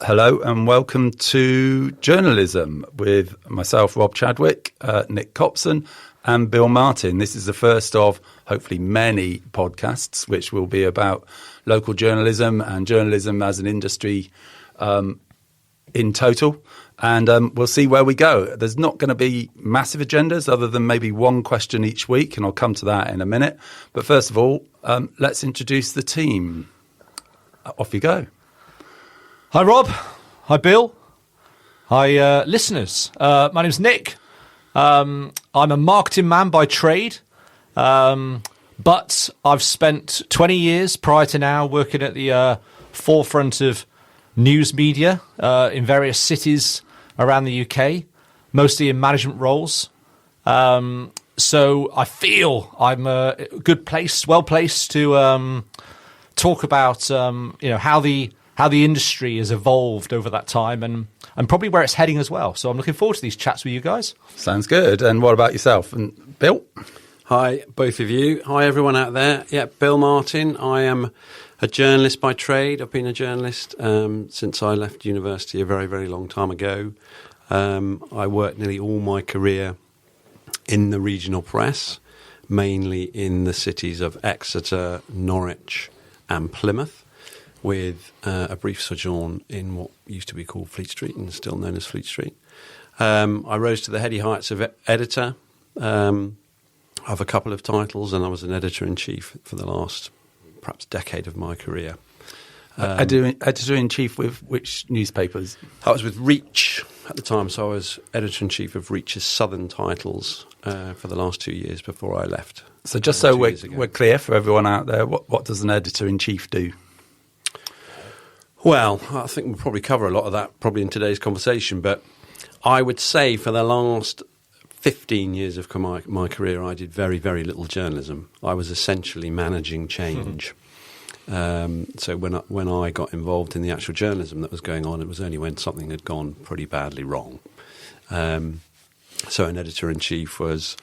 Hello and welcome to Journalism with myself, Rob Chadwick, Nick Copson and Bill Martin. This is the first of hopefully many podcasts which will be about local journalism and journalism as an industry in total. And we'll see where we go. There's not going to be massive agendas other than maybe one question each week, and I'll come to that in a minute. But first of all, let's introduce the team. Off you go. Hi, Rob. Hi, Bill. Hi, listeners. My name's Nick. I'm a marketing man by trade, but I've spent 20 years prior to now working at the forefront of news media in various cities around the UK, mostly in management roles. So I feel I'm well placed to talk about how the industry has evolved over that time and probably where it's heading as well. So I'm looking forward to these chats with you guys. Sounds good. And what about yourself? And Bill? Hi, both of you. Hi, everyone out there. Yeah, Bill Martin. I am a journalist by trade. I've been a journalist since I left university a very, very long time ago. I worked nearly all my career in the regional press, mainly in the cities of Exeter, Norwich and Plymouth, with a brief sojourn in what used to be called Fleet Street and still known as Fleet Street. I rose to the heady heights of editor. I have a couple of titles, and I was an editor-in-chief for the last perhaps decade of my career. Editor-in-chief with which newspapers? I was with Reach at the time, so I was editor-in-chief of Reach's Southern titles for the last 2 years before I left. So just so we're clear for everyone out there, what does an editor-in-chief do? Well, I think we'll probably cover a lot of that probably in today's conversation, but I would say for the last 15 years of my career, I did very, very little journalism. I was essentially managing change. So when I got involved in the actual journalism that was going on, it was only when something had gone pretty badly wrong. So an editor-in-chief was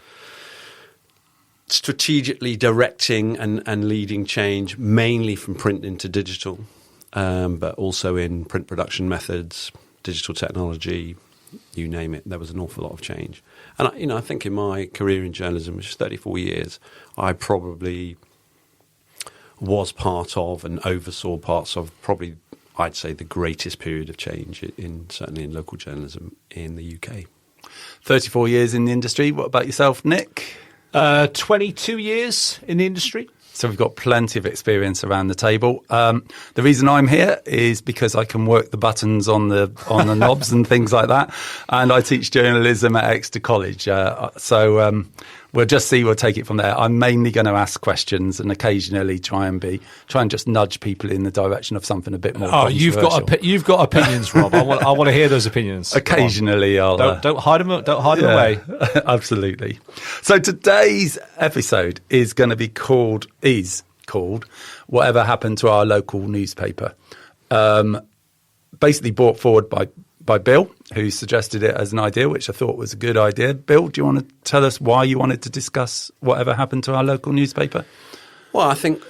strategically directing and leading change, mainly from print into digital. But also in print production methods, digital technology, you name it, there was an awful lot of change. And I think in my career in journalism, which is 34 years, I probably was part of and oversaw parts of probably, I'd say, the greatest period of change certainly in local journalism in the UK. 34 years in the industry. What about yourself, Nick? 22 years in the industry. So we've got plenty of experience around the table. The reason I'm here is because I can work the buttons on the knobs and things like that. And I teach journalism at Exeter College. We'll take it from there. I'm mainly going to ask questions and occasionally try and just nudge people in the direction of something a bit more controversial. You've got opinions, Rob. I want to hear those opinions. Occasionally, I'll don't hide them. Don't hide them away. Absolutely. So today's episode is called "Whatever Happened to Our Local Newspaper." Basically brought forward by Bill, who suggested it as an idea, which I thought was a good idea. Bill, do you want to tell us why you wanted to discuss whatever happened to our local newspaper? Well, I think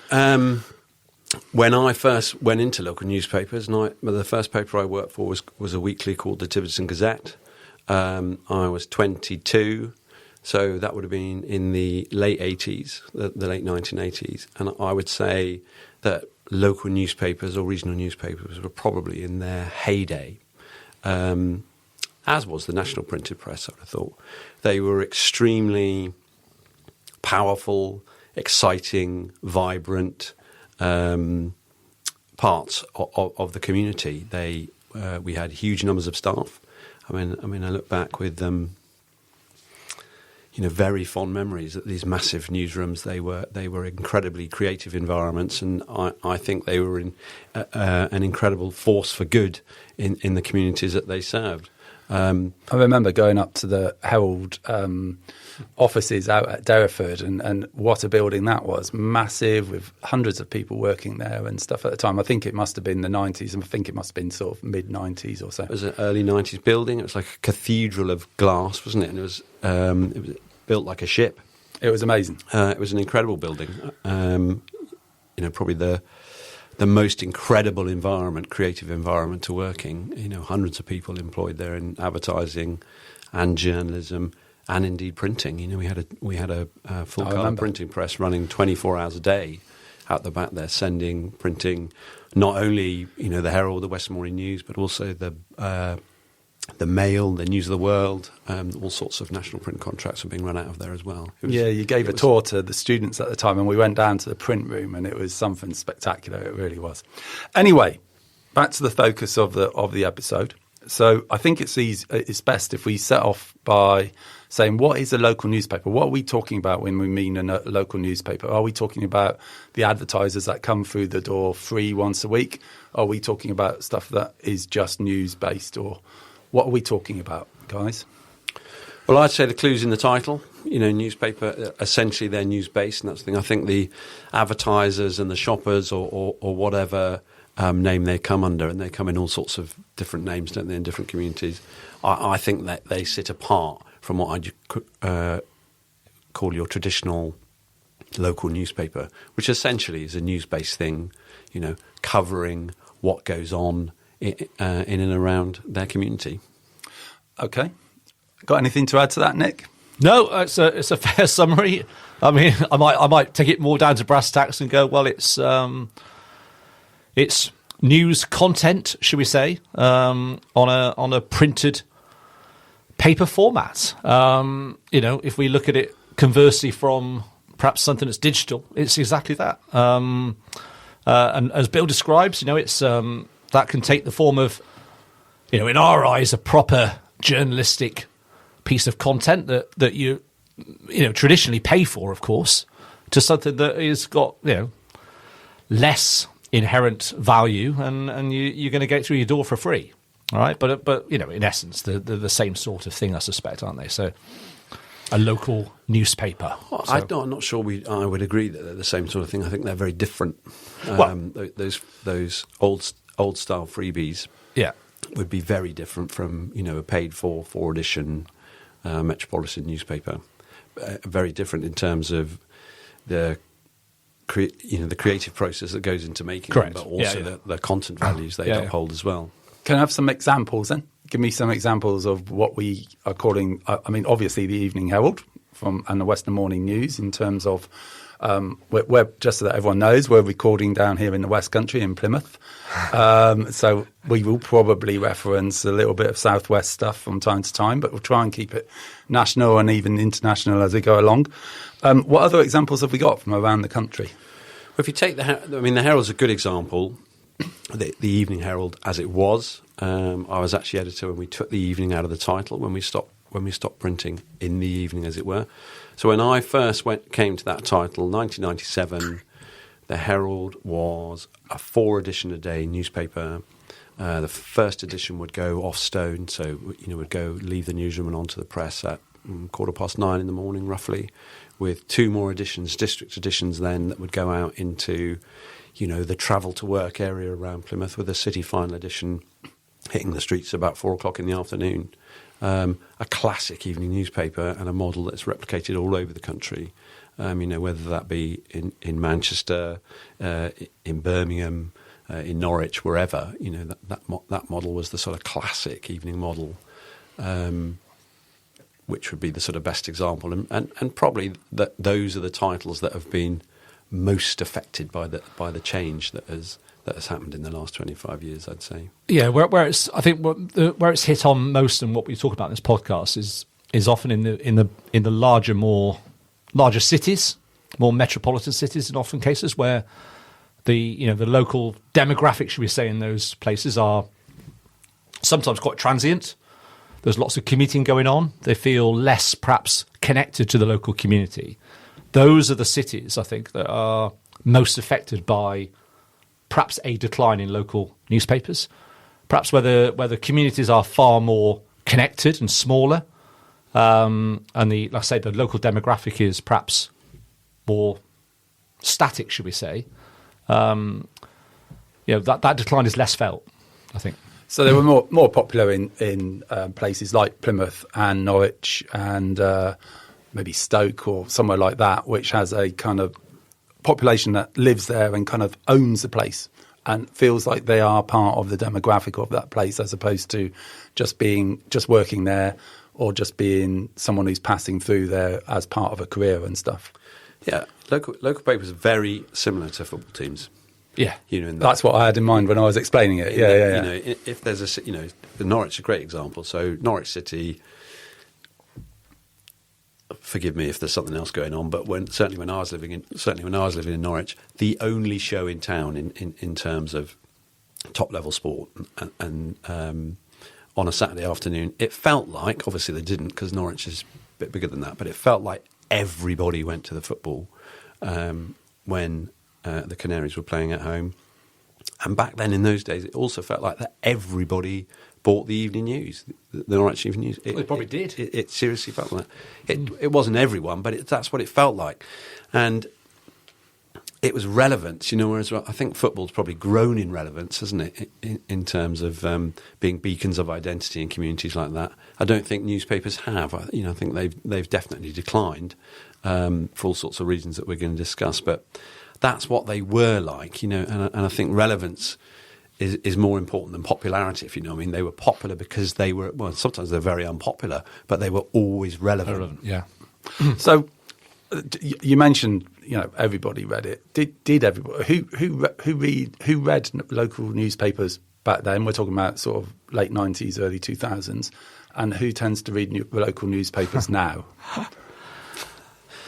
when I first went into local newspapers, the first paper I worked for was a weekly called the Tiverton Gazette. I was 22, so that would have been in the late 80s, the late 1980s. And I would say that local newspapers or regional newspapers were probably in their heyday. As was the national printed press, I would have thought. They were extremely powerful, exciting, vibrant parts of the community. We had huge numbers of staff. I mean, I look back with very fond memories at these massive newsrooms. They were incredibly creative environments, and I think they were an incredible force for good in the communities that they served. I remember going up to the Herald offices out at Derriford, and what a building that was. Massive, with hundreds of people working there and stuff at the time. I think it must have been the 90s, and I think it must have been sort of mid-90s or so. It was an early 90s building. It was like a cathedral of glass, wasn't it? And it was built like a ship. It was amazing. It was an incredible building. Probably the the most incredible environment, creative environment to work in. You know, hundreds of people employed there in advertising and journalism and indeed printing. You know, we had a full colour printing press running 24 hours a day out the back there, printing not only, you know, the Herald, the Western Morning News, but also the Mail, the News of the World. All sorts of national print contracts were being run out of there as well. You gave a tour to the students at the time, and we went down to the print room, and it was something spectacular. It really was. Anyway, back to the focus of the episode. So I think it's best if we set off by saying, what is a local newspaper? What are we talking about when we mean a local newspaper? Are we talking about the advertisers that come through the door free once a week? Are we talking about stuff that is just news-based? Or what are we talking about, guys? Well, I'd say the clue's in the title. You know, newspaper, essentially they're news-based, and that's the thing. I think the advertisers and the shoppers or whatever name they come under, and they come in all sorts of different names, don't they, in different communities, I think that they sit apart from what I'd call your traditional local newspaper, which essentially is a news-based thing, you know, covering what goes on in and around their community. Okay. Got anything to add to that, Nick? No, it's a fair summary. I mean, I might take it more down to brass tacks and go, well, it's news content, should we say, on a printed paper format. You know, if we look at it conversely from perhaps something that's digital, it's exactly that. And as Bill describes, you know, it's that can take the form of, you know, in our eyes, a proper journalistic piece of content that you know, traditionally pay for, of course, to something that is got, you know, less inherent value, and you're going to get through your door for free. All right, but you know, in essence, they're the same sort of thing, I suspect, aren't they? So, a local newspaper. Well, So- I'm not sure I would agree that they're the same sort of thing. I think they're very different. Those old style freebies, yeah, would be very different from, you know, a paid for 4-edition metropolitan newspaper. Very different in terms of the creative process that goes into making Correct. them, but also the content values they uphold as well. Can I have some examples then? Give me some examples of what we are calling, I mean, obviously the Evening Herald and the Western Morning News, in terms of, we're just so that everyone knows, we're recording down here in the West Country in Plymouth. So we will probably reference a little bit of Southwest stuff from time to time, but we'll try and keep it national and even international as we go along. What other examples have we got from around the country? Well, if you take the Herald's a good example. The Evening Herald, as it was, I was actually editor when we took the evening out of the title, when we stopped printing in the evening, as it were. So when I first came to that title, 1997, the Herald was a 4-edition a day newspaper. The first edition would go off stone, so, you know, would leave the newsroom and onto the press at 9:15 in the morning, roughly, with 2 more editions, district editions then, that would go out into, you know, the travel to work area around Plymouth, with a city final edition hitting the streets about 4:00 in the afternoon. A classic evening newspaper, and a model that's replicated all over the country. You know, whether that be in Manchester, in Birmingham, in Norwich, wherever. You know, that model was the sort of classic evening model, which would be the sort of best example, and probably those are the titles that have been most affected by the change that has happened in the last 25 years, I'd say. Yeah, where it's hit on most, and what we talk about in this podcast is often in the larger cities, more metropolitan cities, in often cases where the local demographic, should we say, in those places are sometimes quite transient. There's lots of commuting going on. They feel less perhaps connected to the local community. Those are the cities, I think, that are most affected by perhaps a decline in local newspapers, perhaps where the communities are far more connected and smaller, and like I say, the local demographic is perhaps more static, should we say. That decline is less felt, I think. So they were more popular in places like Plymouth and Norwich and maybe Stoke or somewhere like that, which has a kind of population that lives there and kind of owns the place and feels like they are part of the demographic of that place, as opposed to just working there or just being someone who's passing through there as part of a career and stuff. Yeah, local papers are very similar to football teams. Yeah, That's what I had in mind when I was explaining it. Yeah. If there's Norwich is a great example. So Norwich City, forgive me if there's something else going on, but certainly when I was living in Norwich, the only show in town in terms of top level sport and on a Saturday afternoon, it felt like, obviously they didn't because Norwich is a bit bigger than that, but it felt like everybody went to the football when the Canaries were playing at home. And back then, in those days, it also felt like that everybody bought the evening news, the Norwich Evening News. It probably did. It seriously felt like that. It wasn't everyone, but that's what it felt like. And it was relevant, whereas I think football's probably grown in relevance, hasn't it, in terms of being beacons of identity in communities like that. I don't think newspapers have. I think they've definitely declined for all sorts of reasons that we're going to discuss. But that's what they were like, and I think relevance is more important than popularity, if you know what I mean. They were popular because they were, well, sometimes they're very unpopular, but they were always relevant. Yeah. So you mentioned, everybody read it. Did everybody who read local newspapers back then? We're talking about sort of late 90s, early 2000s, and who tends to read local newspapers now?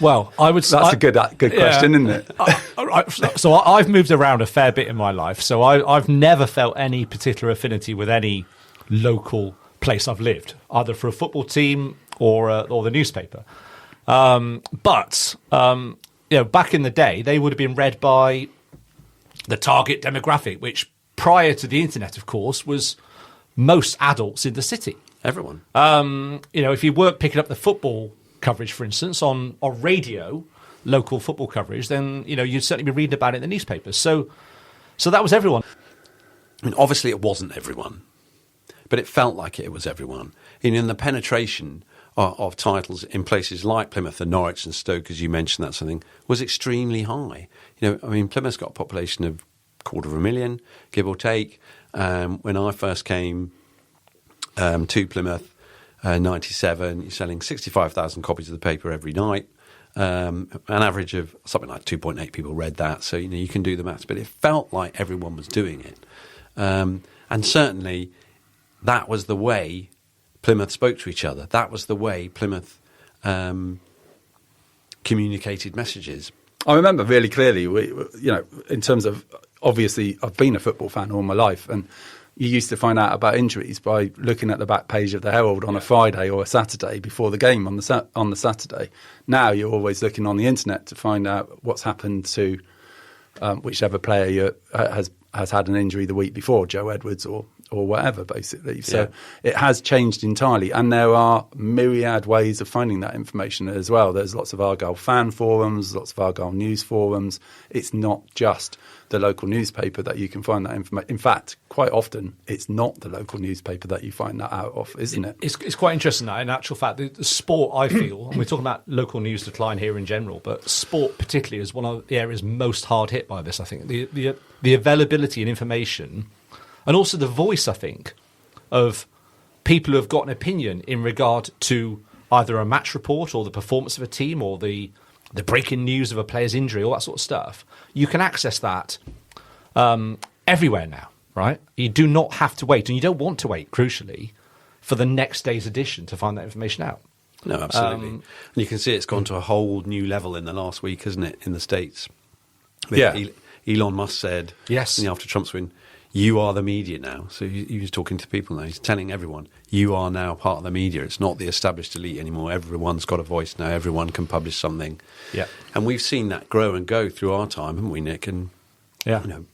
Well, I would say that's a good question, isn't it? So I've moved around a fair bit in my life, so I've never felt any particular affinity with any local place I've lived, either for a football team or the newspaper. But back in the day, they would have been read by the target demographic, which prior to the internet, of course, was most adults in the city. Everyone. If you weren't picking up the football coverage, for instance, on radio, local football coverage, then you'd certainly be reading about it in the newspapers. So that was everyone. I mean, obviously, it wasn't everyone, but it felt like it was everyone. In the penetration of titles in places like Plymouth and Norwich and Stoke, as you mentioned, that something was extremely high. Plymouth's got a population of 250,000, give or take. When I first came to Plymouth, 97, you're selling 65,000 copies of the paper every night. An average of something like 2.8 people read that, so you can do the maths. But it felt like everyone was doing it, and certainly that was the way Plymouth spoke to each other. That was the way Plymouth communicated messages. I remember really clearly, in terms of, obviously, I've been a football fan all my life, and you used to find out about injuries by looking at the back page of the Herald on a Friday or a Saturday before the game on the Saturday. Now you're always looking on the internet to find out what's happened to whichever player has had an injury the week before, Joe Edwards or whatever, basically. So it has changed entirely, and there are myriad ways of finding that information as well. There's lots of Argyle fan forums, lots of Argyle news forums. It's not just the local newspaper that you can find that information. In fact, quite often, it's not the local newspaper that you find that out of, isn't it? It's quite interesting that, in actual fact, the sport, I feel, and we're talking about local news decline here in general, but sport particularly is one of the areas most hard hit by this, I think. The availability and information, and also the voice, I think, of people who have got an opinion in regard to either a match report or the performance of a team or the breaking news of a player's injury, all that sort of stuff. You can access that everywhere now, right? You do not have to wait, and you don't want to wait, crucially, for the next day's edition to find that information out. No, absolutely. And you can see it's gone to a whole new level in the last week, hasn't it, in the States? Yeah. Elon Musk said, yes, after Trump's win, you are the media now. So he's talking to people now. He's telling everyone, you are now part of the media. It's not the established elite anymore. Everyone's got a voice now. Everyone can publish something. Yeah. And we've seen that grow and go through our time, haven't we, Nick? And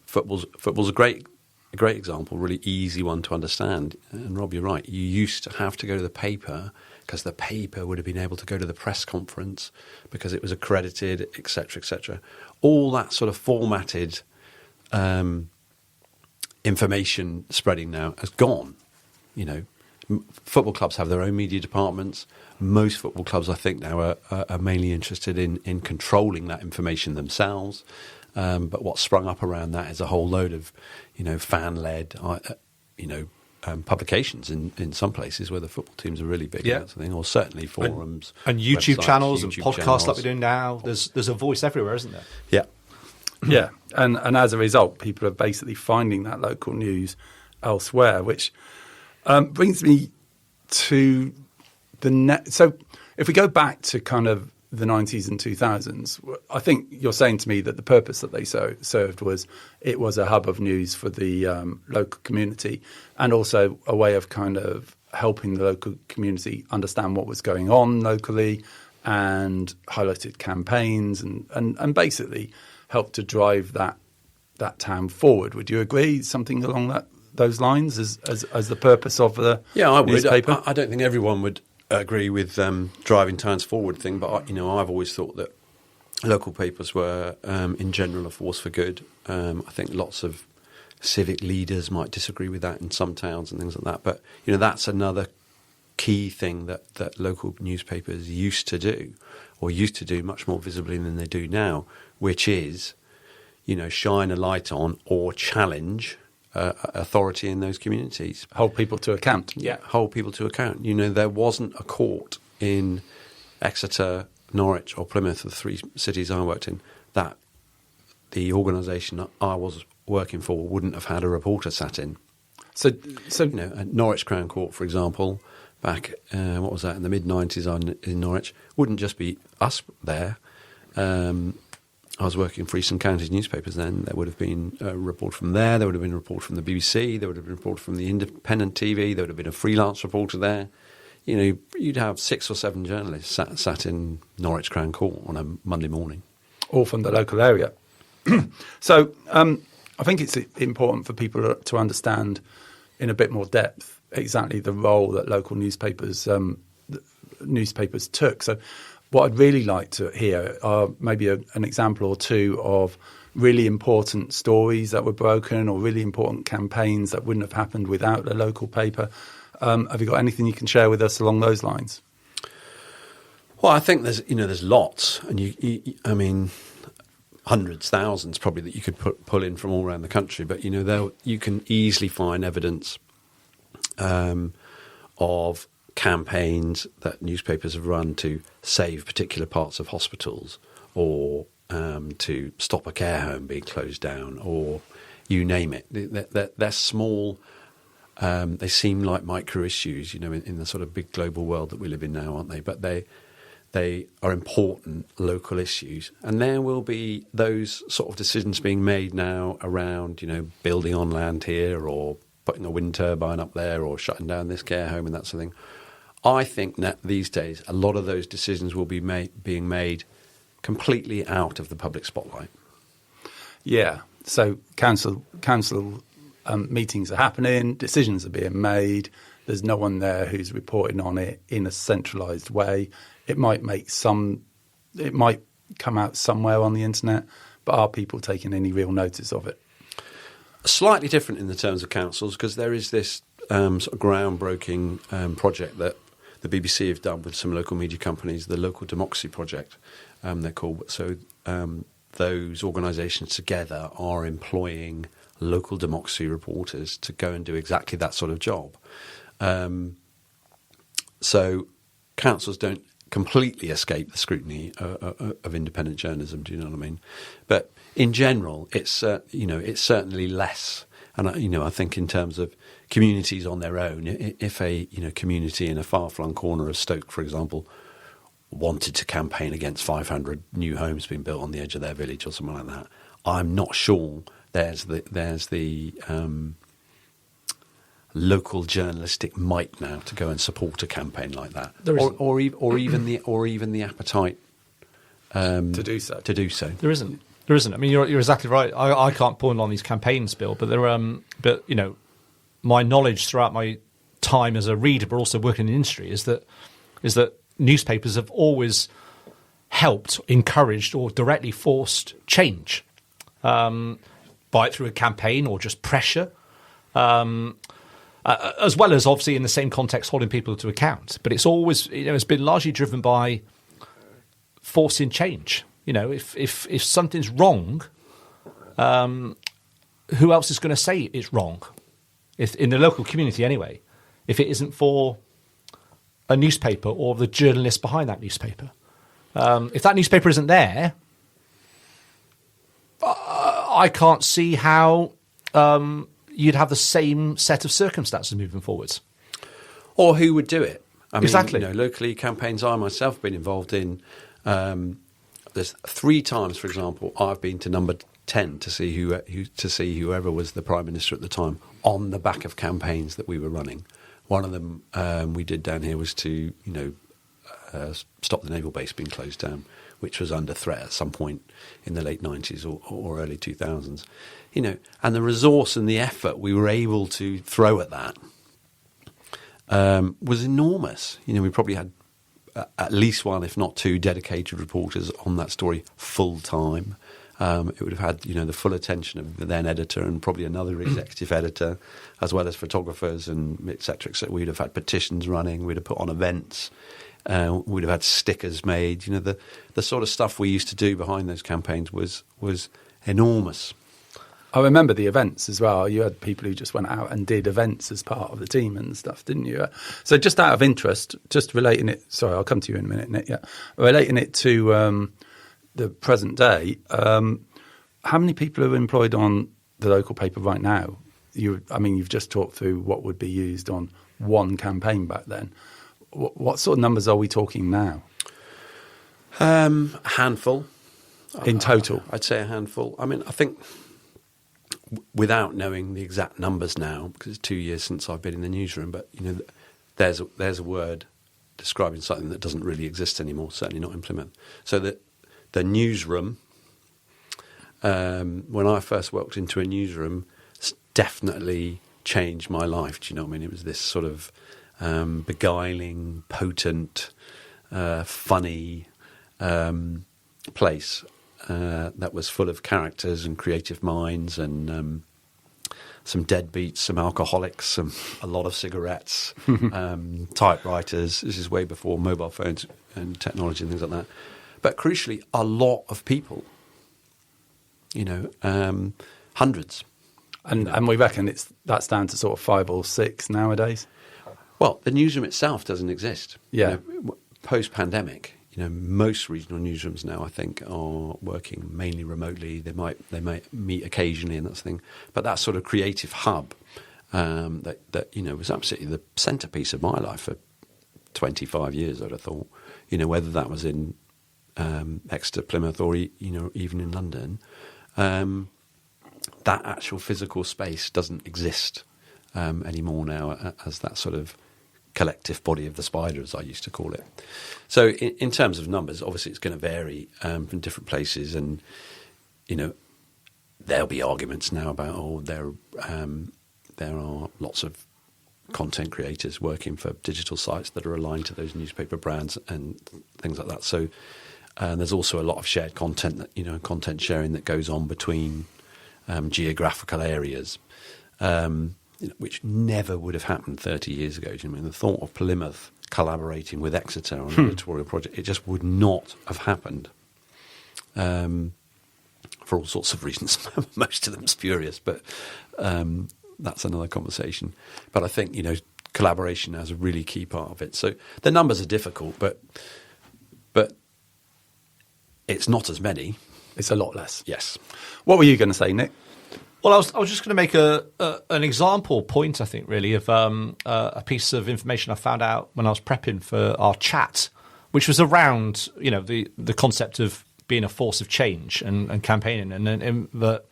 football's a great example, really easy one to understand. And Rob, you're right. You used to have to go to the paper because the paper would have been able to go to the press conference because it was accredited, etc., etc. All that sort of formatted information spreading now has gone. Football clubs have their own media departments. Most football clubs, I think, now are mainly interested in controlling that information themselves. But what's sprung up around that is a whole load of, fan-led, publications in some places where the football teams are really big, Yeah. and that sort of thing, or certainly forums And YouTube websites, channels and YouTube podcasts channels. like we're doing now. There's a voice everywhere, isn't there? Yeah. Yeah, and as a result, people are basically finding that local news elsewhere, which brings me to So if we go back to kind of the 90s and 2000s, I think you're saying to me that the purpose that they served was it was a hub of news for the local community, and also a way of kind of helping the local community understand what was going on locally, and highlighted campaigns and basically helped to drive that town forward. Would you agree? Something along those lines as the purpose of the I would. newspaper? I don't think everyone would agree with driving towns forward thing, but I've always thought that local papers were, in general, a force for good. I think lots of civic leaders might disagree with that in some towns and things like that, but that's another key thing that local newspapers used to do much more visibly than they do now, which is shine a light on or challenge authority in those communities. Hold people to account. Yeah, hold people to account. There wasn't a court in Exeter, Norwich or Plymouth, the three cities I worked in, that the organisation that I was working for wouldn't have had a reporter sat in. So at Norwich Crown Court, for example, back, what was that, in the mid-90s in Norwich, wouldn't just be us there. I was working for Eastern Counties newspapers then. There would have been a report from there would have been a report from the BBC, there would have been a report from the Independent TV, there would have been a freelance reporter there. You'd have 6 or 7 journalists sat in Norwich Crown Court on a Monday morning. all from the local area. So I think it's important for people to understand in a bit more depth exactly the role that local newspapers took. So what I'd really like to hear are maybe an example or two of really important stories that were broken or really important campaigns that wouldn't have happened without a local paper. Have you got anything you can share with us along those lines? Well, I think there's lots, and I mean, hundreds, thousands probably that you could pull in from all around the country. But you can easily find evidence of campaigns that newspapers have run to save particular parts of hospitals, or to stop a care home being closed down, or you name it. They're small. They seem like micro issues, in the sort of big global world that we live in now, aren't they? But they are important local issues. And there will be those sort of decisions being made now around, building on land here, or putting a wind turbine up there, or shutting down this care home and that sort of thing. I think that these days a lot of those decisions will be being made completely out of the public spotlight. Yeah. So council meetings are happening, decisions are being made. There's no one there who's reporting on it in a centralised way. It might come out somewhere on the internet, but are people taking any real notice of it? Slightly different in the terms of councils, because there is this sort of groundbreaking project that the BBC have done with some local media companies, the Local Democracy Project, they're called. So those organisations together are employing local democracy reporters to go and do exactly that sort of job. So councils don't completely escape the scrutiny of independent journalism. Do you know what I mean? But in general, it's certainly less. And I think in terms of communities on their own, if a community in a far-flung corner of Stoke, for example, wanted to campaign against 500 new homes being built on the edge of their village or something like that, I'm not sure there's the local journalistic might now to go and support a campaign like that, or even the appetite to do so. There isn't. I mean, you're exactly right. I can't point on these campaigns, Bill, but my knowledge throughout my time as a reader, but also working in the industry, is that newspapers have always helped, encouraged, or directly forced change, by it through a campaign or just pressure, as well as obviously in the same context holding people to account. But it's always, it's been largely driven by forcing change. If something's wrong, who else is going to say it's wrong? If, in the local community anyway, if it isn't for a newspaper or the journalists behind that newspaper. If that newspaper isn't there, I can't see how you'd have the same set of circumstances moving forwards. Or who would do it? I mean, Exactly. Locally, campaigns I myself have been involved in. There's 3 times, for example, I've been to Number 10 to see whoever was the Prime Minister at the time on the back of campaigns that we were running. One of them we did down here was to, stop the naval base being closed down, which was under threat at some point in the late 90s or early 2000s. And the resource and the effort we were able to throw at that was enormous. We probably had at least 1, if not 2, dedicated reporters on that story full time. It would have had, the full attention of the then editor and probably another executive editor, as well as photographers and et cetera, et cetera. We'd have had petitions running. We'd have put on events. We'd have had stickers made. The sort of stuff we used to do behind those campaigns was enormous. I remember the events as well. You had people who just went out and did events as part of the team and stuff, didn't you? So just out of interest, just relating it, sorry, I'll come to you in a minute, Nick, yeah. Relating it to the present day, how many people are employed on the local paper right now? You've just talked through what would be used on one campaign back then. What sort of numbers are we talking now? A handful. In total? I'd say a handful. I think without knowing the exact numbers now, because it's 2 years since I've been in the newsroom, but there's a word describing something that doesn't really exist anymore, certainly not in Plymouth. So that the newsroom, when I first walked into a newsroom, definitely changed my life. Do you know what I mean? It was this sort of beguiling, potent, funny place that was full of characters and creative minds and some deadbeats, some alcoholics, a lot of cigarettes, typewriters. This is way before mobile phones and technology and things like that. But crucially, a lot of people, hundreds. And we reckon that's down to sort of 5 or 6 nowadays? Well, the newsroom itself doesn't exist. Yeah. Post-pandemic, most regional newsrooms now, I think, are working mainly remotely. They might meet occasionally and that thing. But that sort of creative hub that was absolutely the centrepiece of my life for 25 years, I'd have thought. Whether that was in Exeter, Plymouth, or even in London, that actual physical space doesn't exist anymore now as that sort of collective body of the spider, as I used to call it. So in terms of numbers, obviously it's going to vary from different places, and there'll be arguments now about there are lots of content creators working for digital sites that are aligned to those newspaper brands and things like that. So there's also a lot of shared content that content sharing that goes on between geographical areas. Which never would have happened 30 years ago. Do you know what I mean? The thought of Plymouth collaborating with Exeter on an editorial project, it just would not have happened for all sorts of reasons. Most of them spurious, but that's another conversation. But I think, collaboration is a really key part of it. So the numbers are difficult, but it's not as many. It's a lot less. Yes. What were you going to say, Nick? Well, I was just going to make an example point, I think, really, of a piece of information I found out when I was prepping for our chat, which was around, the concept of being a force of change and campaigning, and that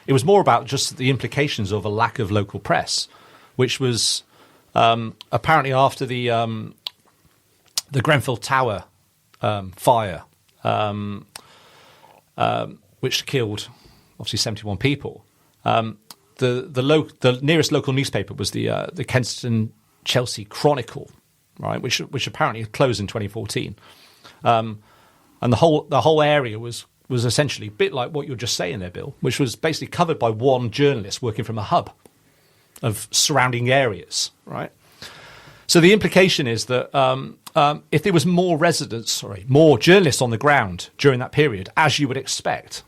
it was more about just the implications of a lack of local press, which was apparently after the Grenfell Tower fire, which killed obviously 71 people. The nearest local newspaper was the Kensington Chelsea Chronicle, right, which apparently closed in 2014, and the whole area was essentially a bit like what you're just saying there, Bill, which was basically covered by one journalist working from a hub of surrounding areas, right. So the implication is that if there was more journalists on the ground during that period, as you would expect,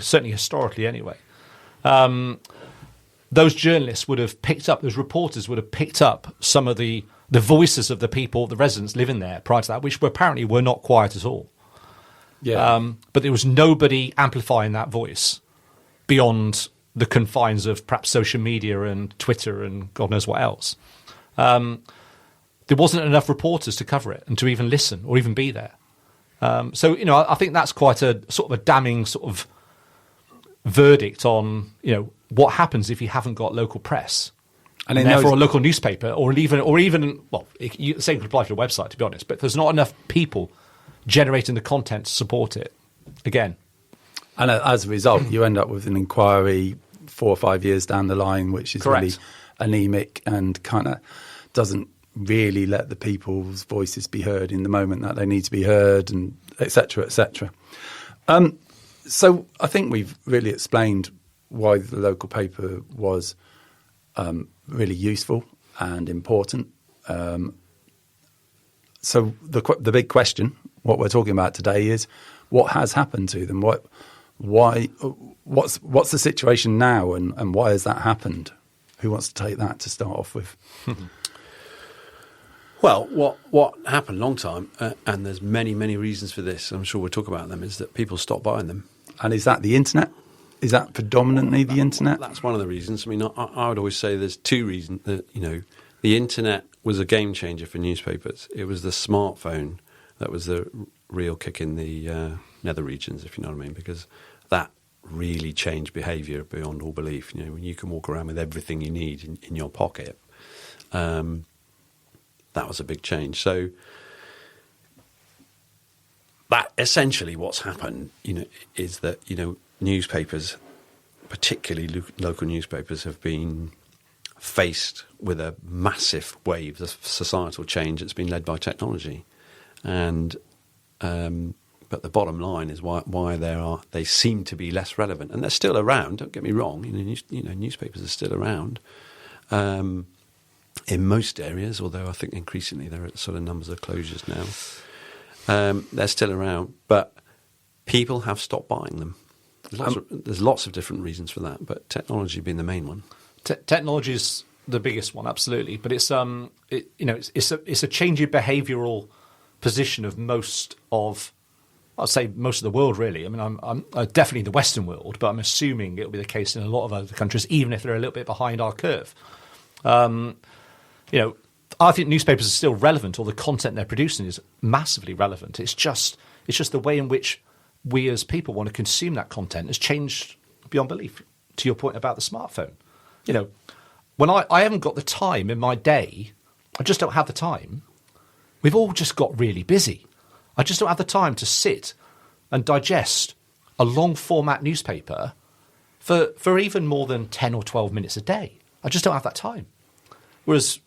certainly historically anyway. Those journalists would have picked up, those reporters would have picked up some of the voices of the people, the residents living there prior to that, which apparently were not quiet at all. Yeah. But there was nobody amplifying that voice beyond the confines of perhaps social media and Twitter and God knows what else. There wasn't enough reporters to cover it and to even listen or even be there. So, I think that's quite a sort of a damning sort of verdict on, what happens if you haven't got local press. And therefore a local newspaper or even the same could apply to a website, to be honest, but there's not enough people generating the content to support it. Again. And as a result, you end up with an inquiry 4 or 5 years down the line, which is Correct. really anemic and kind of doesn't really let the people's voices be heard in the moment that they need to be heard, and et cetera, et cetera. So I think we've really explained why the local paper was really useful and important. So the big question, what we're talking about today, is what has happened to them? What's the situation now, and why has that happened? Who wants to take that to start off with? Well, what happened a long time, and there's many, many reasons for this, I'm sure we'll talk about them, is that people stopped buying them. And is that the internet? Is that predominantly the internet? That's one of the reasons. I mean, I would always say there's two reasons. That, the internet was a game changer for newspapers. It was the smartphone that was the real kick in the nether regions, if you know what I mean, because that really changed behaviour beyond all belief. When you can walk around with everything you need in your pocket, that was a big change. So that essentially what's happened, is that, newspapers, particularly local newspapers, have been faced with a massive wave of societal change that's been led by technology. And but the bottom line is why they seem to be less relevant, and they're still around. Don't get me wrong. Newspapers are still around in most areas, although I think increasingly there are sort of numbers of closures now. They're still around, but people have stopped buying them. There's lots of different reasons for that, but technology being the main one. Technology is the biggest one, absolutely. But it's it's a change in behavioural position of most of the world, really. I mean, I'm definitely the Western world, but I'm assuming it'll be the case in a lot of other countries, even if they're a little bit behind our curve. I think newspapers are still relevant, or the content they're producing is massively relevant. It's just the way in which we as people want to consume that content has changed beyond belief. To your point about the smartphone, when I haven't got the time in my day, I just don't have the time. We've all just got really busy. I just don't have the time to sit and digest a long format newspaper for even more than 10 or 12 minutes a day. I just don't have that time. Whereas,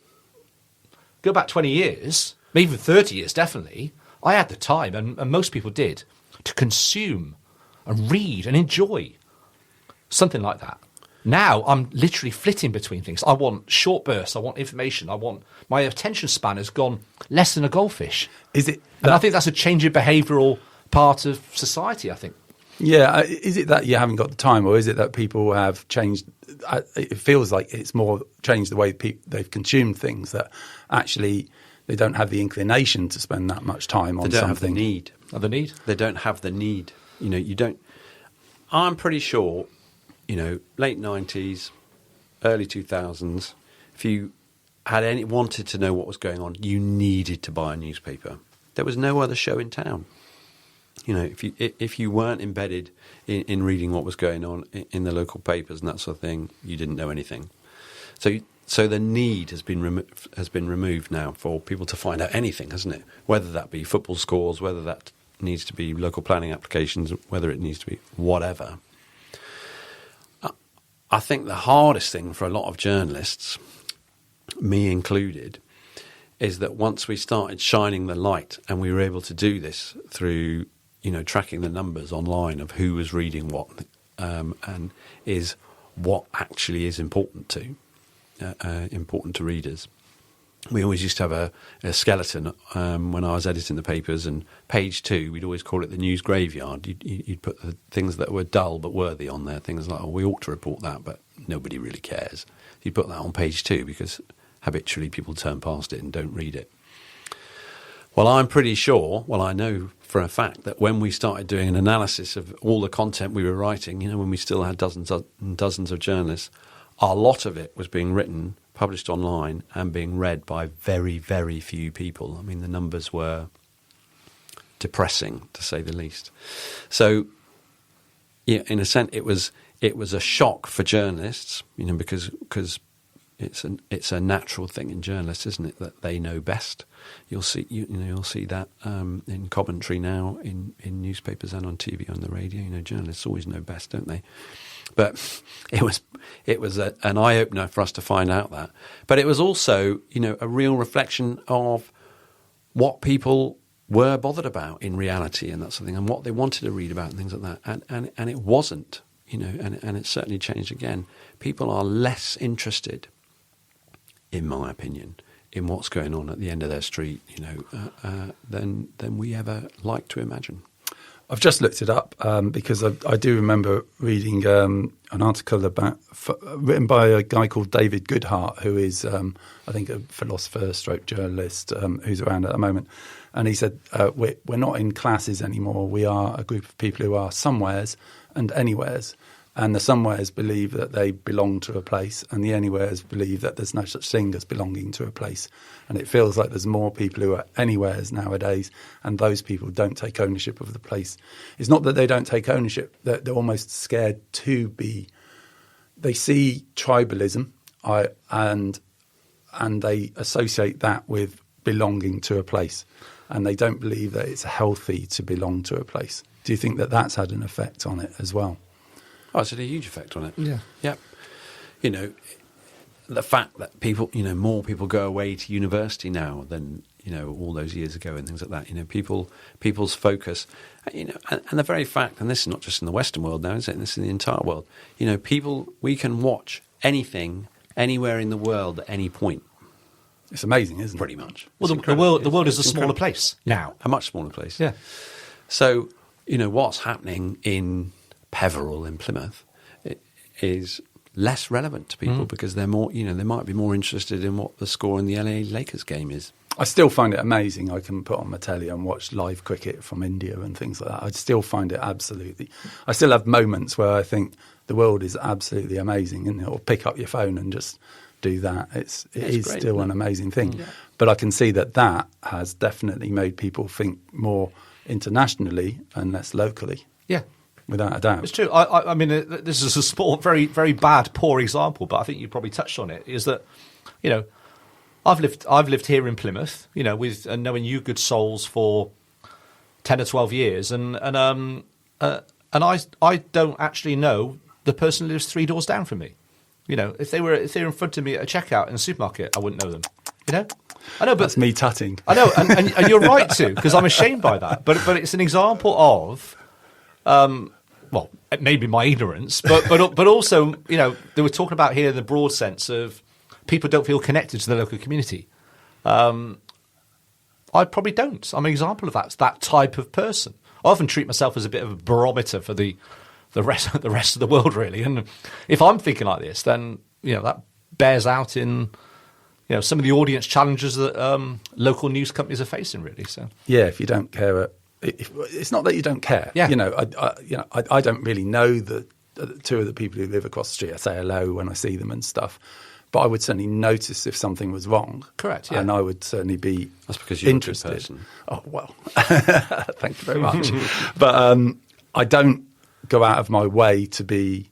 go back 20 years, maybe even 30 years, definitely, I had the time, and most people did, to consume and read and enjoy something like that. Now I'm literally flitting between things. I want short bursts. I want information. My attention span has gone less than a goldfish. Is it? And I think that's a change in behavioural part of society, I think. Yeah. Is it that you haven't got the time, or is it that people have changed? It feels like it's more changed the way they've consumed things, that actually they don't have the inclination to spend that much time on something. They don't have the need. The need? They don't have the need. You don't. I'm pretty sure, late 90s, early 2000s, if you had wanted to know what was going on, you needed to buy a newspaper. There was no other show in town. If you weren't embedded in reading what was going on in the local papers and that sort of thing, you didn't know anything. So the need has been removed now for people to find out anything, hasn't it? Whether that be football scores, whether that needs to be local planning applications, whether it needs to be whatever. I think the hardest thing for a lot of journalists, me included, is that once we started shining the light, and we were able to do this through, tracking the numbers online of who was reading what, and is what actually is important to readers. we always used to have a skeleton when I was editing the papers, and page 2, we'd always call it the news graveyard. You'd put the things that were dull but worthy on there, things like, oh, we ought to report that, but nobody really cares. You'd put that on page 2 because habitually people turn past it and don't read it. Well, I'm pretty sure, I know for a fact that when we started doing an analysis of all the content we were writing, when we still had dozens and dozens of journalists, a lot of it was being written, published online, and being read by very, very few people. I mean, the numbers were depressing, to say the least. So, yeah, in a sense, it was a shock for journalists, because it's a natural thing in journalists, isn't it, that they know best. You'll see that in commentary now, in newspapers and on TV, on the radio. Journalists always know best, don't they? But it was an eye opener for us to find out that. But it was also a real reflection of what people were bothered about in reality and that sort of thing, and what they wanted to read about and things like that. And it wasn't, and it's certainly changed again. People are less interested, in my opinion, in what's going on at the end of their street, than we ever like to imagine. I've just looked it up because I do remember reading an article written by a guy called David Goodhart, who is, I think, a philosopher/stroke journalist who's around at the moment. And he said, we're not in classes anymore. We are a group of people who are somewheres and anywheres. And the somewheres believe that they belong to a place, and the anywheres believe that there's no such thing as belonging to a place. And it feels like there's more people who are anywheres nowadays, and those people don't take ownership of the place. It's not that they don't take ownership, they're almost scared to be. They see tribalism and they associate that with belonging to a place, and they don't believe that it's healthy to belong to a place. Do you think that that's had an effect on it as well? Oh, it's had a huge effect on it. Yeah. Yep. The fact that people, more people go away to university now than, all those years ago and things like that. People's focus, and the very fact, and this is not just in the Western world now, is it? This is in the entire world. We can watch anything, anywhere in the world at any point. It's amazing, isn't it? Pretty much. Well, the world is a smaller place now. A much smaller place. Yeah. So, what's happening in Peveril in Plymouth is less relevant to people because they're more, they might be more interested in what the score in the LA Lakers game is. I still find it amazing. I can put on my telly and watch live cricket from India and things like that. I still find it absolutely. I still have moments where I think the world is absolutely amazing, and or pick up your phone and just do that. It is great, still an amazing thing. Yeah. But I can see that has definitely made people think more internationally and less locally. Yeah. Without a doubt. It's true. I mean, this is a small, very, very bad, poor example, but I think you probably touched on it, is that, I've lived here in Plymouth, with knowing you good souls for 10 or 12 years, and I don't actually know the person who lives 3 doors down from me. If they were in front of me at a checkout in a supermarket, I wouldn't know them. I know, but that's me tutting. I know, and you're right to, because I'm ashamed by that. But it's an example of, well, maybe my ignorance, but also, they were talking about here in the broad sense of people don't feel connected to the local community. I probably don't. I'm an example of that type of person. I often treat myself as a bit of a barometer for the rest of the world, really. And if I'm thinking like this, then that bears out in some of the audience challenges that local news companies are facing, really. So yeah, if you don't care, it's not that you don't care. Yeah. I don't really know the two of the people who live across the street. I say hello when I see them and stuff. But I would certainly notice if something was wrong. Correct, yeah. And I would certainly be That's because you're interested. A good person. Oh, well, thank you very much. But I don't go out of my way to be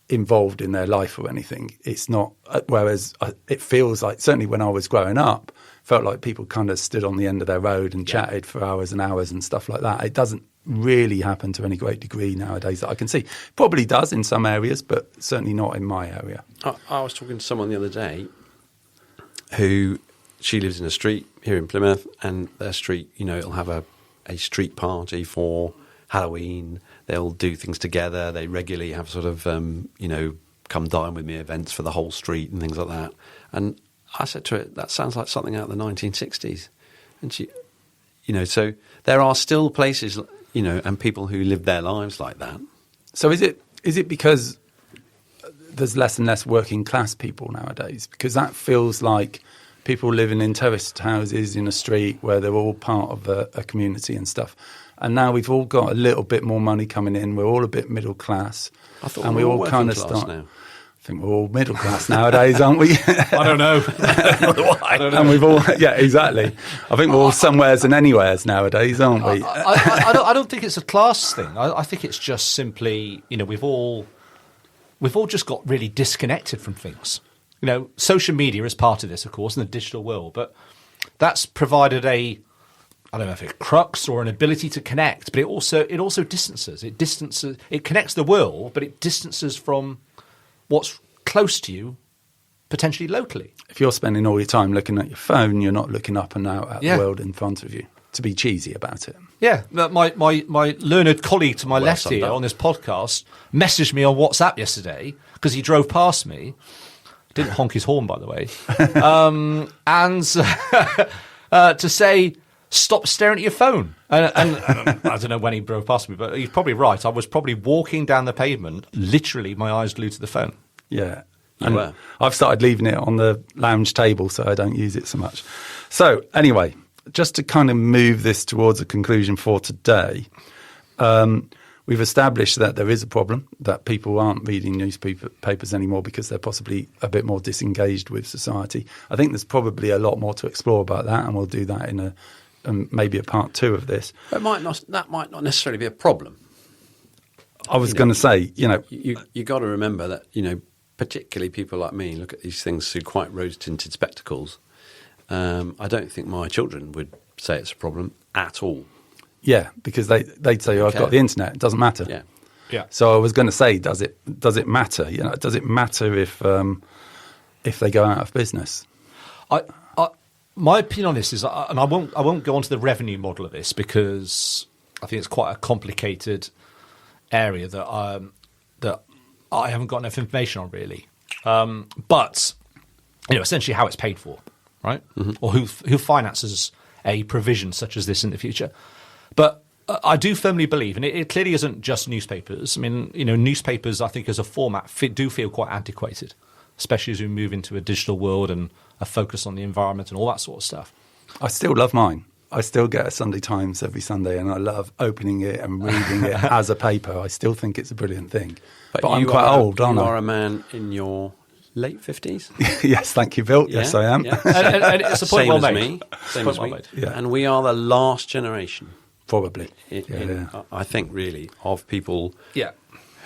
involved in their life or anything. It's not, whereas it feels like, certainly when I was growing up, felt like people kind of stood on the end of their road and chatted for hours and hours and stuff like that. It doesn't really happen to any great degree nowadays that I can see. Probably does in some areas, but certainly not in my area. I was talking to someone the other day she lives in a street here in Plymouth, and their street, it'll have a street party for Halloween. They'll do things together. They regularly have sort of, come dine with me events for the whole street and things like that. And I said to her, that sounds like something out of the 1960s. And she, so there are still places, and people who live their lives like that. So is it because there's less and less working class people nowadays? Because that feels like people living in terraced houses in a street where they're all part of a community and stuff. And now we've all got a little bit more money coming in. We're all a bit middle class. I thought and we all kind of start now. I think we're all middle class nowadays, aren't we? I don't know. I don't know. And we've all, yeah, exactly. I think we're all somewheres and anywheres nowadays, aren't we? I don't think it's a class thing. I think it's just simply, we've all just got really disconnected from things. Social media is part of this, of course, in the digital world, but that's provided I don't know if it's crux or an ability to connect, but it also distances. It connects the world, but it distances from what's close to you, potentially locally. If you're spending all your time looking at your phone, you're not looking up and out at the world in front of you, to be cheesy about it. Yeah, my learned colleague to my left here on this podcast messaged me on WhatsApp yesterday because he drove past me. Didn't honk his horn, by the way. And to say, stop staring at your phone. And I don't know when he drove past me, but he's probably right. I was probably walking down the pavement, literally my eyes glued to the phone. Yeah. And I've started leaving it on the lounge table so I don't use it so much. So anyway, just to kind of move this towards a conclusion for today, we've established that there is a problem, that people aren't reading newspapers anymore because they're possibly a bit more disengaged with society. I think there's probably a lot more to explore about that, and we'll do that in maybe a part 2 of this. That might not necessarily be a problem. I was going to say, you got to remember that, particularly people like me look at these things through quite rose-tinted spectacles. I don't think my children would say it's a problem at all. Yeah, because they'd say, I've got the internet. It doesn't matter. Yeah. So I was going to say, does it matter? Does it matter if they go out of business? My opinion on this is, and I won't go on to the revenue model of this because I think it's quite a complicated area that I haven't got enough information on really. But essentially how it's paid for, right? Mm-hmm. Or who finances a provision such as this in the future. But I do firmly believe, and it clearly isn't just newspapers. I mean, newspapers, I think, as a format, do feel quite antiquated, especially as we move into a digital world and a focus on the environment and all that sort of stuff. I still love mine. I still get a Sunday Times every Sunday, and I love opening it and reading it as a paper. I still think it's a brilliant thing. But I'm quite old, aren't I? You are a man in your late 50s? Yes, thank you, Bill. Yes, I am. Yeah. and it's a point well made. Me. Same as me. Yeah. And we are the last generation. Probably. I think, really, of people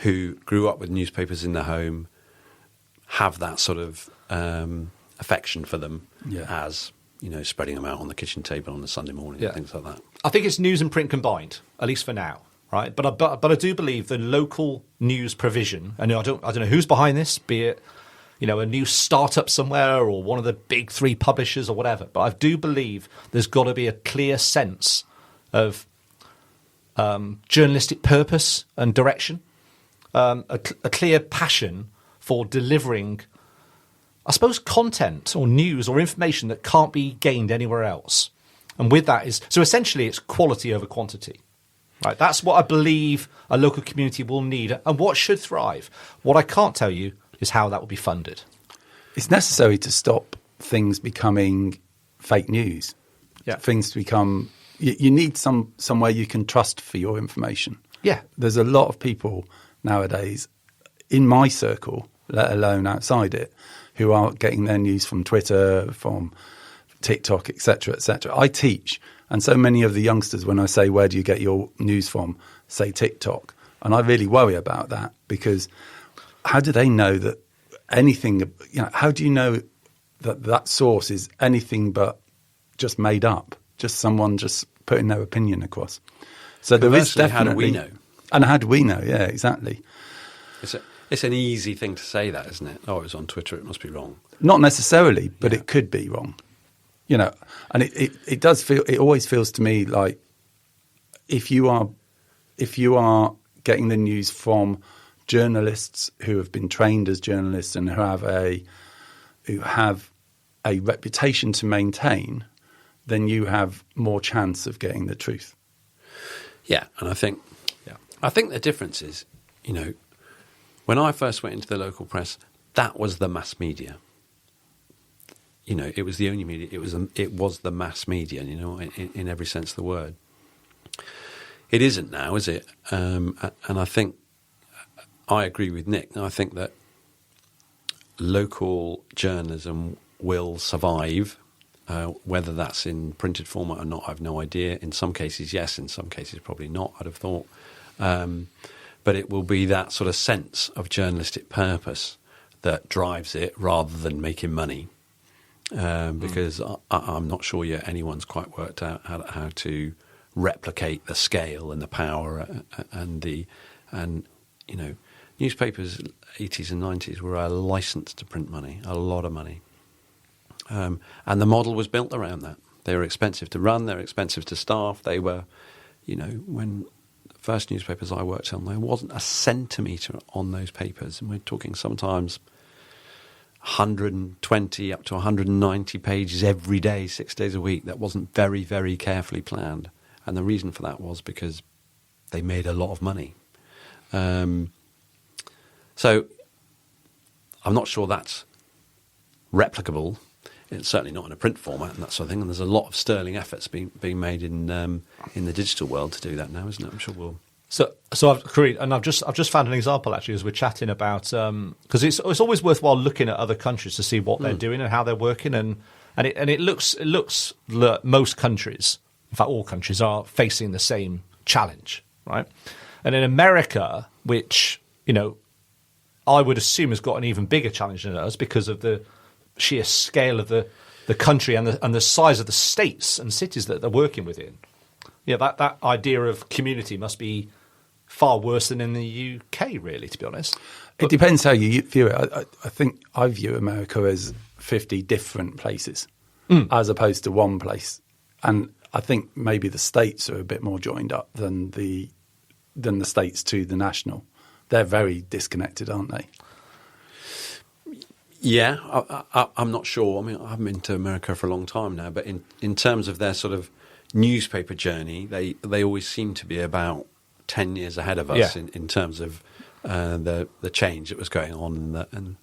who grew up with newspapers in their home, have that sort of affection for them as, spreading them out on the kitchen table on a Sunday morning and things like that. I think it's news and print combined, at least for now, right? But I do believe the local news provision, and I don't know who's behind this, be it a new startup somewhere or one of the big 3 publishers or whatever, but I do believe there's got to be a clear sense of journalistic purpose and direction, a clear passion for delivering, I suppose, content or news or information that can't be gained anywhere else. And with that so essentially it's quality over quantity. Right? That's what I believe a local community will need and what should thrive. What I can't tell you is how that will be funded. It's necessary to stop things becoming fake news. Yeah. Things to become... You need somewhere you can trust for your information. Yeah. There's a lot of people nowadays in my circle, let alone outside it, who are getting their news from Twitter, from TikTok, etc., etc. I teach, and so many of the youngsters, when I say, where do you get your news from, say TikTok. And I really worry about that because how do they know that anything, how do you know that source is anything but just made up? Just someone just putting their opinion across. So there is definitely... How do we know? And how do we know? Yeah, exactly. It's an easy thing to say that, isn't it? Oh, it was on Twitter, it must be wrong. Not necessarily, but it could be wrong. And it does feel... It always feels to me like if you are getting the news from journalists who have been trained as journalists and who have a reputation to maintain, then you have more chance of getting the truth. Yeah, and I think the difference is, when I first went into the local press, that was the mass media. It was the only media. It was the mass media. In every sense of the word. It isn't now, is it? And I think I agree with Nick. I think that local journalism will survive. Whether that's in printed format or not, I have no idea. In some cases, yes. In some cases, probably not, I'd have thought. But it will be that sort of sense of journalistic purpose that drives it rather than making money. Because I'm not sure yet anyone's quite worked out how to replicate the scale and the power and newspapers 80s and 90s were a license to print money, a lot of money. And the model was built around that. They were expensive to run, they were expensive to staff. They were, when the first newspapers I worked on, there wasn't a centimetre on those papers. And we're talking sometimes 120 up to 190 pages every day, 6 days a week. That wasn't very, very carefully planned. And the reason for that was because they made a lot of money. So I'm not sure that's replicable. It's certainly not in a print format and that sort of thing. And there's a lot of sterling efforts being made in the digital world to do that now, isn't it? I'm sure we'll. So I've agreed, and I've just found an example actually as we're chatting about because it's always worthwhile looking at other countries to see what they're doing and how they're working, and it looks that most countries, in fact all countries, are facing the same challenge, right? And in America, which I would assume has got an even bigger challenge than us because of the sheer scale of the country and the size of the states and cities that they're working within. That idea of community must be far worse than in the UK, really, to be honest. It depends how you view it. I think I view America as 50 different places as opposed to one place. And I think maybe the states are a bit more joined up than the states to the national. They're very disconnected, aren't they? Yeah, I'm not sure. I mean, I haven't been to America for a long time now, but in terms of their sort of newspaper journey, they always seem to be about 10 years ahead of us in terms of the change that was going on. And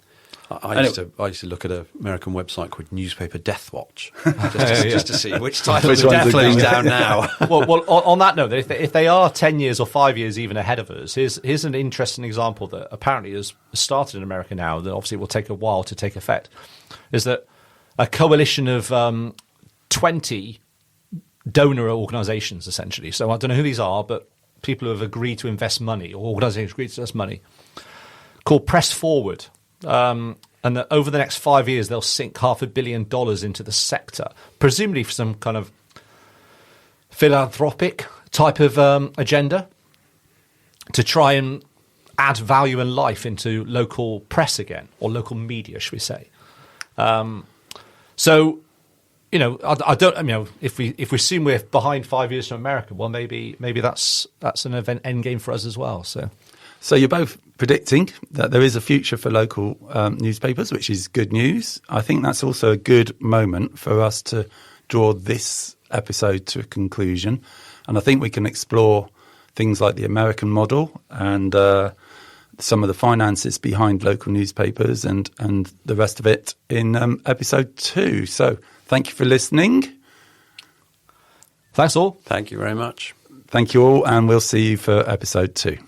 I used to look at an American website called Newspaper Death Watch just to see which title is definitely down now. well, on that note, if they are 10 years or 5 years even ahead of us, here's an interesting example that apparently has started in America now, that obviously will take a while to take effect, is that a coalition of 20 donor organisations, essentially. So I don't know who these are, but people who have agreed to invest money, or organisations agreed to invest money, called Press Forward. And that over the next 5 years, they'll sink $500 million into the sector, presumably for some kind of philanthropic type of agenda to try and add value and life into local press again, or local media, should we say. So, I don't. If we assume we're behind 5 years from America, well, maybe that's an end game for us as well. So you're both predicting that there is a future for local newspapers, which is good news. I think that's also a good moment for us to draw this episode to a conclusion, and I think we can explore things like the American model and some of the finances behind local newspapers and the rest of it in episode 2. So thank you for listening. Thanks all. Thank you very much. Thank you all, and we'll see you for episode 2.